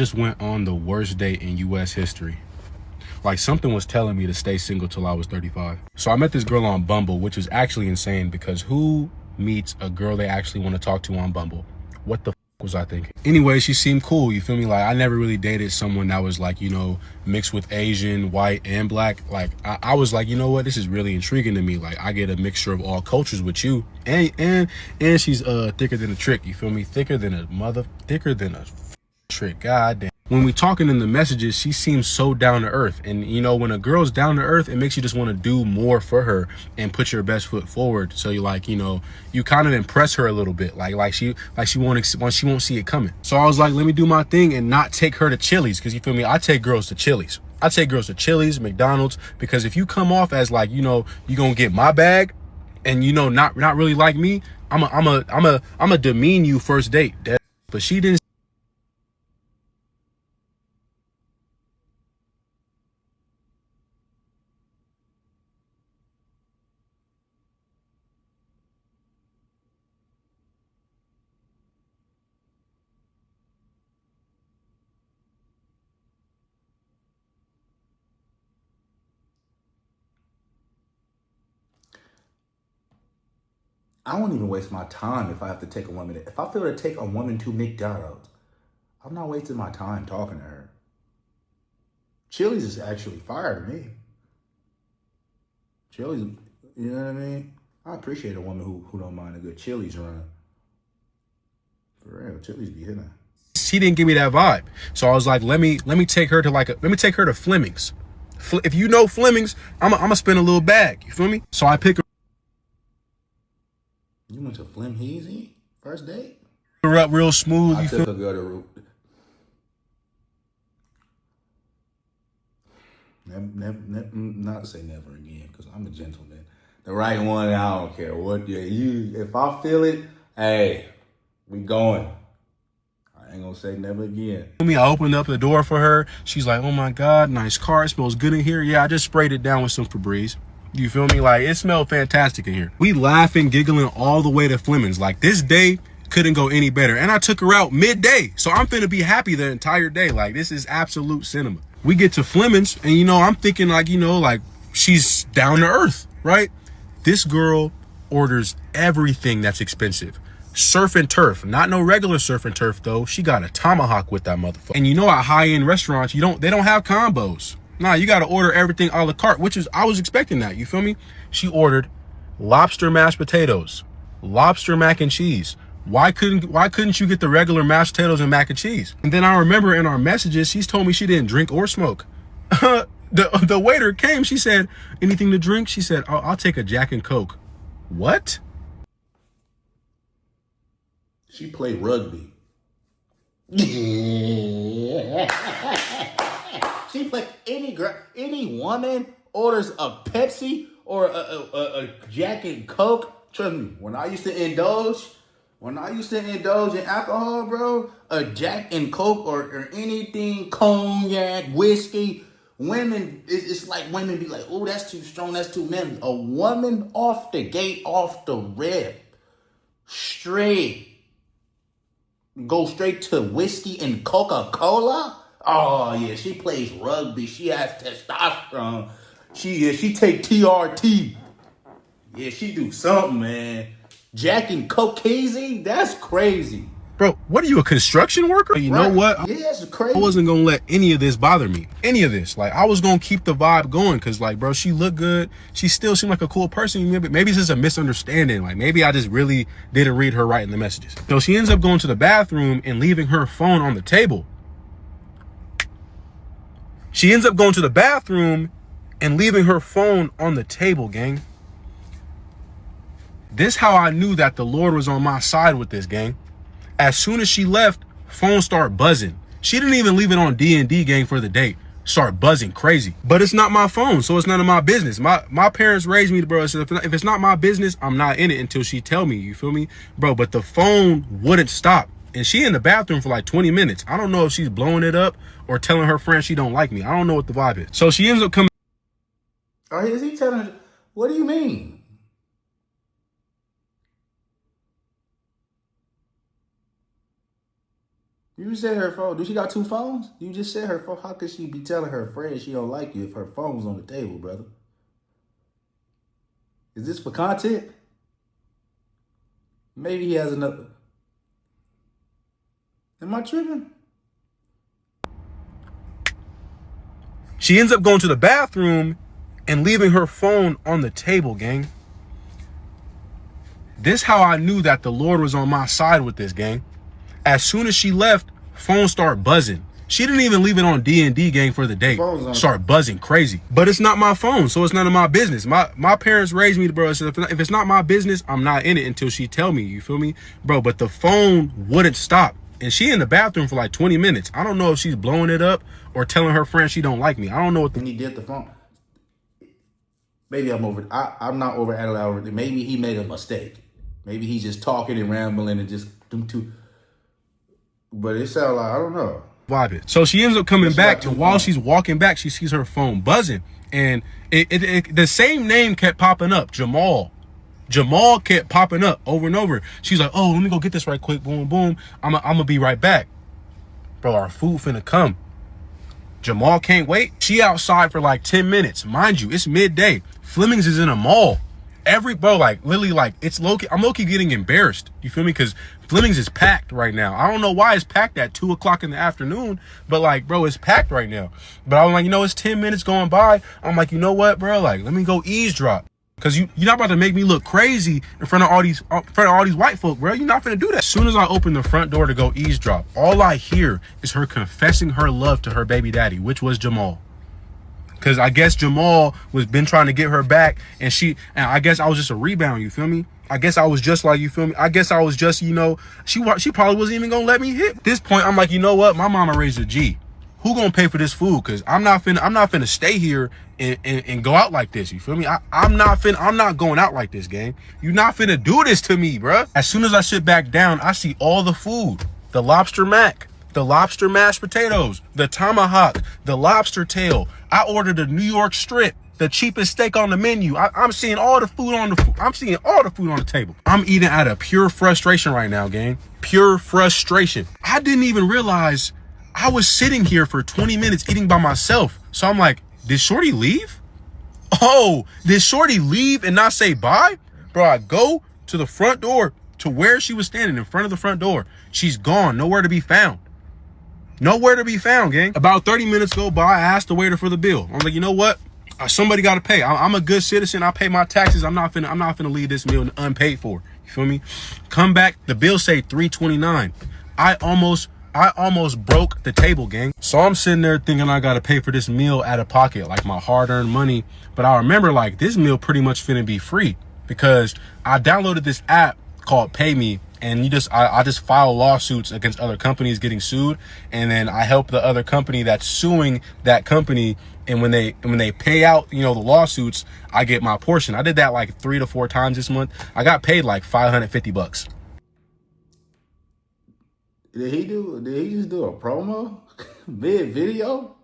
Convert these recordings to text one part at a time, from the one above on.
Just went on the worst date in US history. Like, something was telling me to stay single till I was 35. So I met this girl on Bumble, which was actually insane because who meets a girl they actually want to talk to on Bumble? What the was I thinking? Anyway, she seemed cool, you feel me? Like, I never really dated someone that was like, you know, mixed with Asian, white, and black. Like, I was like, you know what? This is really intriguing to me. Like, I get a mixture of all cultures with you. And she's thicker than a trick, you feel me? Thicker than a trick. God damn. When we talking in the messages, she seems so down to earth. And you know, when a girl's down to earth, it makes you just want to do more for her and put your best foot forward. So you like, you know, you kind of impress her a little bit. Like she won't see it coming. So I was like, let me do my thing and not take her to Chili's. Cause you feel me? I take girls to Chili's. McDonald's, because if you come off as like, you know, you gonna get my bag and you know, not really like me, I'm a demean you first date. But she didn't. I won't even waste my time if I have to take a woman. If I feel to take a woman to McDonald's, I'm not wasting my time talking to her. Chili's is actually fire to me. Chili's, you know what I mean? I appreciate a woman who don't mind a good Chili's run. For real, Chili's be hitting. She didn't give me that vibe. So I was like, let me take her to Fleming's. If you know Fleming's, I'm gonna spend a little bag. You feel me? So I pick You went to Flemheezy first date? her up real smooth. I You took feel? a girl to not say never again, because I'm a gentleman. The right one, I don't care what if I feel it, hey, we going. I ain't gonna say never again. I opened up the door for her. She's like, oh my God, nice car. It smells good in here. Yeah, I just sprayed it down with some Febreze. You feel me? Like, it smelled fantastic in here. We laughing, giggling all the way to Fleming's. Like, this day couldn't go any better. And I took her out midday. So I'm finna be happy the entire day. Like, this is absolute cinema. We get to Fleming's and, you know, I'm thinking like, you know, like she's down to earth, right? This girl orders everything that's expensive. Surf and turf, not no regular surf and turf though. She got a tomahawk with that motherfucker. And you know, at high-end restaurants, they don't have combos. Nah, you gotta order everything a la carte, I was expecting that, you feel me? She ordered lobster mashed potatoes, lobster mac and cheese. Why couldn't you get the regular mashed potatoes and mac and cheese? And then I remember in our messages, she's told me she didn't drink or smoke. The waiter came, she said, anything to drink? She said, I'll take a Jack and Coke. What? She played rugby. She played any woman orders a Pepsi or a Jack and Coke. Trust me, when I used to indulge in alcohol, bro, a Jack and Coke or anything, cognac, whiskey, women, it's like women be like, oh, that's too strong, that's too manly. A woman off the gate, off the rip, go straight to whiskey and Coca-Cola? Oh, yeah, she plays rugby. She has testosterone. She take TRT. Yeah, she do something, man. Jack and Coke Casey? That's crazy. Bro, what are you, a construction worker? You know what? Yeah, that's crazy. I wasn't gonna let any of this bother me. Any of this. Like, I was gonna keep the vibe going because, like, bro, she looked good. She still seemed like a cool person. Maybe it's just a misunderstanding. Like, maybe I just really didn't read her right in the messages. So she ends up going to the bathroom and leaving her phone on the table. Gang. This how I knew that the Lord was on my side with this, gang. As soon as she left, phone started buzzing. She didn't even leave it on D&D, gang, for the date. Start buzzing crazy. But it's not my phone, so it's none of my business. My parents raised me, bro. So if it's not my business, I'm not in it until she tell me, you feel me? Bro, but the phone wouldn't stop. And she in the bathroom for like 20 minutes. I don't know if she's blowing it up or telling her friend she don't like me. I don't know what the vibe is. So she ends up coming. Or is he telling her, what do you mean? You said her phone. Do she got two phones? You just said her phone. How could she be telling her friend she don't like you if her phone's on the table, brother? Is this for content? Maybe he has another. Am I tripping? She ends up going to the bathroom and leaving her phone on the table, gang. This how I knew that the Lord was on my side with this, gang. As soon as she left, phone start buzzing. She didn't even leave it on D&D, gang, for the date. Start buzzing crazy. But it's not my phone, so it's none of my business. My parents raised me, bro. So if it's not my business, I'm not in it until she tell me, you feel me? Bro, but the phone wouldn't stop. And she in the bathroom for like 20 minutes. I don't know if she's blowing it up or telling her friend she don't like me. I don't know what And he did the phone. Maybe I'm not over analyzing. Maybe he made a mistake. Maybe he's just talking and rambling and just too. But it sounds like, I don't know. Vibe it. So she ends up coming back, and while she's walking back, she sees her phone buzzing, and the same name kept popping up, Jamal. Jamal kept popping up over and over. She's like, "Oh, let me go get this right quick. Boom, boom. I'm gonna be right back, bro. Our food finna come." Jamal can't wait. She outside for like 10 minutes, mind you. It's midday. Fleming's is in a mall. Bro, like literally, like it's low-key. I'm low-key getting embarrassed. You feel me? Because Fleming's is packed right now. I don't know why it's packed at 2 o'clock in the afternoon, but like, bro, it's packed right now. But I'm like, it's 10 minutes going by. I'm like, you know what, bro? Like, let me go eavesdrop. Cause you're not about to make me look crazy in front of all these white folk, bro. You're not gonna do that. As soon as I open the front door to go eavesdrop, all I hear is her confessing her love to her baby daddy, which was Jamal. Cause I guess Jamal was been trying to get her back, and I guess I was just a rebound. You feel me? I guess I was just like, you feel me? I guess I was just, she probably wasn't even gonna let me hit. At this point, I'm like, you know what? My mama raised a G. Who gonna pay for this food? Cause I'm not finna stay here and go out like this. You feel me? I'm not going out like this, gang. You not finna do this to me, bruh. As soon as I sit back down, I see all the food. The lobster mac, the lobster mashed potatoes, the tomahawk, the lobster tail. I ordered a New York strip, the cheapest steak on the menu. I'm seeing all the food on the table. I'm eating out of pure frustration right now, gang. Pure frustration. I didn't even realize I was sitting here for 20 minutes eating by myself. So I'm like, did Shorty leave? Oh, did Shorty leave and not say bye? Bro, I go to the front door to where she was standing in front of the front door. She's gone, nowhere to be found. Nowhere to be found, gang. About 30 minutes go by, I asked the waiter for the bill. I'm like, you know what? Somebody got to pay. I'm a good citizen. I pay my taxes. I'm not finna leave this meal unpaid for. You feel me? Come back. The bill say $3.29. I almost broke the table, gang. So I'm sitting there thinking I got to pay for this meal out of pocket, like my hard-earned money. But I remember, like, this meal pretty much finna be free because I downloaded this app called Pay Me. And I just file lawsuits against other companies getting sued, and then I help the other company that's suing that company. And when they pay out, the lawsuits, I get my portion. I did that like 3 to 4 times this month. I got paid like $550. Did he just do a promo? Video?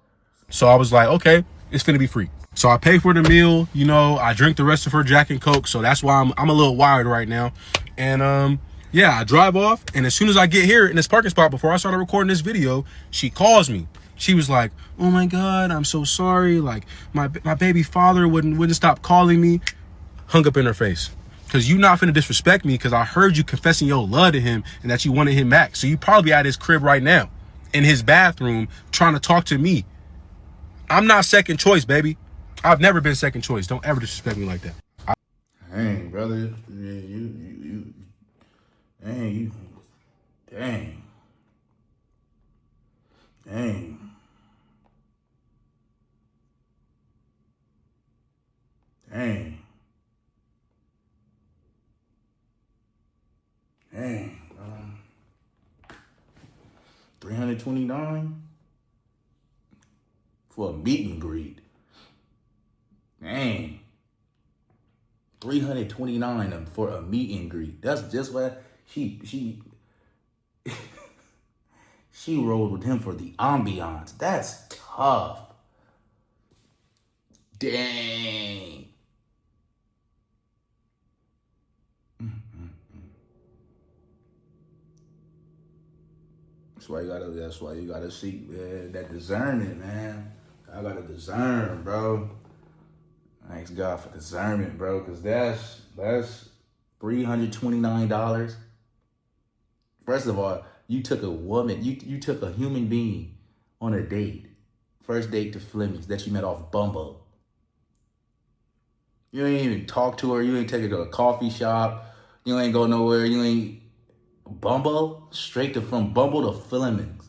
So I was like, okay, it's gonna be free. So I pay for the meal. I drink the rest of her Jack and Coke. So that's why I'm a little wired right now. And yeah, I drive off, and as soon as I get here in this parking spot, before I started recording this video, she calls me. She was like, "Oh my God, I'm so sorry. Like my baby father wouldn't stop calling me." Hung up in her face. Cause you not finna disrespect me, cause I heard you confessing your love to him and that you wanted him back. So you probably at his crib right now, in his bathroom, trying to talk to me. I'm not second choice, baby. I've never been second choice. Don't ever disrespect me like that. Dang, brother. Dang. Dang. Dang. Dang. Dang. 329 for a meet and greet. Dang. 329 for a meet and greet. That's just what she rode with him for the ambiance. That's tough. Dang. That's why you gotta seek that discernment, man. I gotta discern, bro. Thanks God for discernment, bro, because that's $329. First of all, you took a woman, you took a human being on a date. First date to Fleming's that you met off Bumble. You ain't even talk to her. You ain't take her to a coffee shop. You ain't go nowhere. You ain't Bumble. Straight to from Bumble to Fleming's.